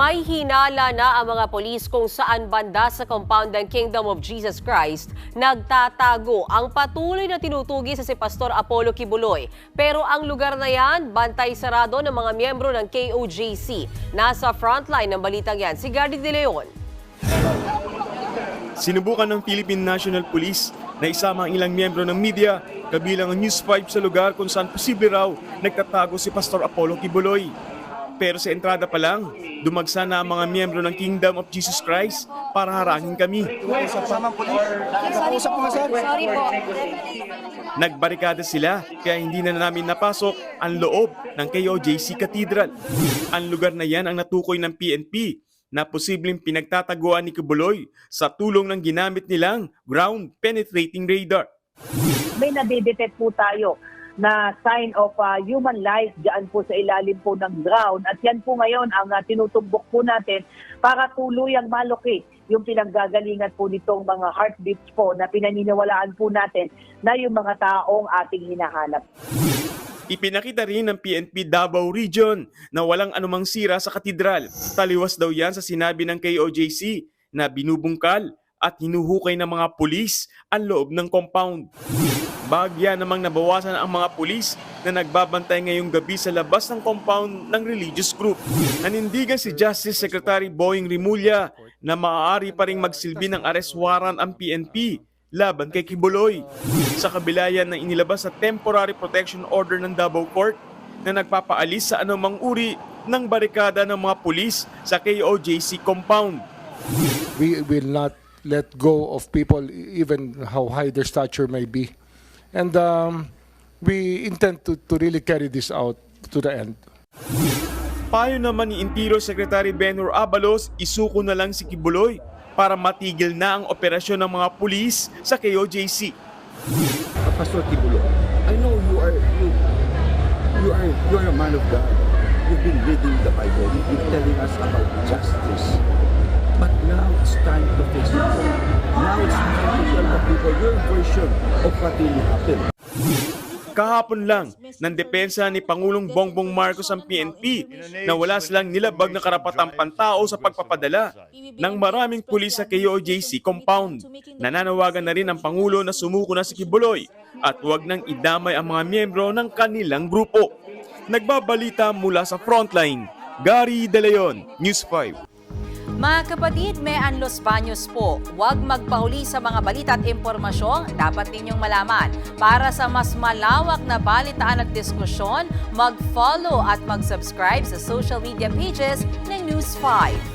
May hinala na ang mga polis kung saan banda sa compound ng Kingdom of Jesus Christ nagtatago ang patuloy na tinutugi sa si Pastor Apollo Kibuloy. Pero ang lugar na yan, bantay sarado ng mga miyembro ng KOJC. Nasa frontline ng balitang yan, si Gardy De Leon. Sinubukan ng Philippine National Police na isama ang ilang miyembro ng media, kabilang ang News 5 sa lugar kung saan posible raw nagtatago si Pastor Apollo Kibuloy. Pero sa entrada pa lang, dumagsa na ang mga miyembro ng Kingdom of Jesus Christ para harangin kami. Sorry po. Nagbarikada sila kaya hindi na namin napasok ang loob ng KOJC Cathedral. Ang lugar na yan ang natukoy ng PNP na posibleng pinagtataguan ni Kibuloy sa tulong ng ginamit nilang ground-penetrating radar. May nadidetect po tayo na sign of human life diyan po sa ilalim po ng ground. At yan po ngayon ang tinutumbok po natin para tuluyang maluki yung pinanggagalingan po nitong mga heartbeats po na pinaniniwalaan po natin na yung mga taong ating hinahanap. Ipinakita rin ng PNP Davao Region na walang anumang sira sa katedral. Taliwas daw yan sa sinabi ng KOJC na binubungkal at hinuhukay ng mga pulis ang loob ng compound. Bahagya namang nabawasan ang mga pulis na nagbabantay ngayong gabi sa labas ng compound ng religious group. Nanindigan si Justice Secretary Boying Rimulya na maaari pa ring magsilbi ng arrest warrant ang PNP laban kay Kibuloy. Sa kabila yan ng inilabas sa temporary protection order ng Davao Court na nagpapaalis sa anumang uri ng barikada ng mga pulis sa KOJC compound. We will not let go of people even how high their stature may be. And we intend to really carry this out to the end. Payo naman ni Interior Secretary Benhur Abalos, isuko na lang si Kibuloy para matigil na ang operasyon ng mga pulis sa KOJC. Pastor Kibuloy, I know you are a man of God. You've been reading the Bible. You've been telling us about justice. But now it's time to face it. Now it's time to tell the people your version of what really happened. Kahapon lang, ng depensa ni Pangulong Bongbong Marcos ang PNP na wala silang nilabag na karapatang pantao sa pagpapadala ng maraming pulis sa KOJC compound. Nananawagan na rin ang Pangulo na sumuko na si Kibuloy at huwag nang idamay ang mga miyembro ng kanilang grupo. Nagbabalita mula sa frontline, Gary De Leon, News 5. Mga kapatid, may Los Baños po. Huwag magpahuli sa mga balita at impormasyong dapat ninyong malaman. Para sa mas malawak na balitaan at diskusyon, mag-follow at mag-subscribe sa social media pages ng News 5.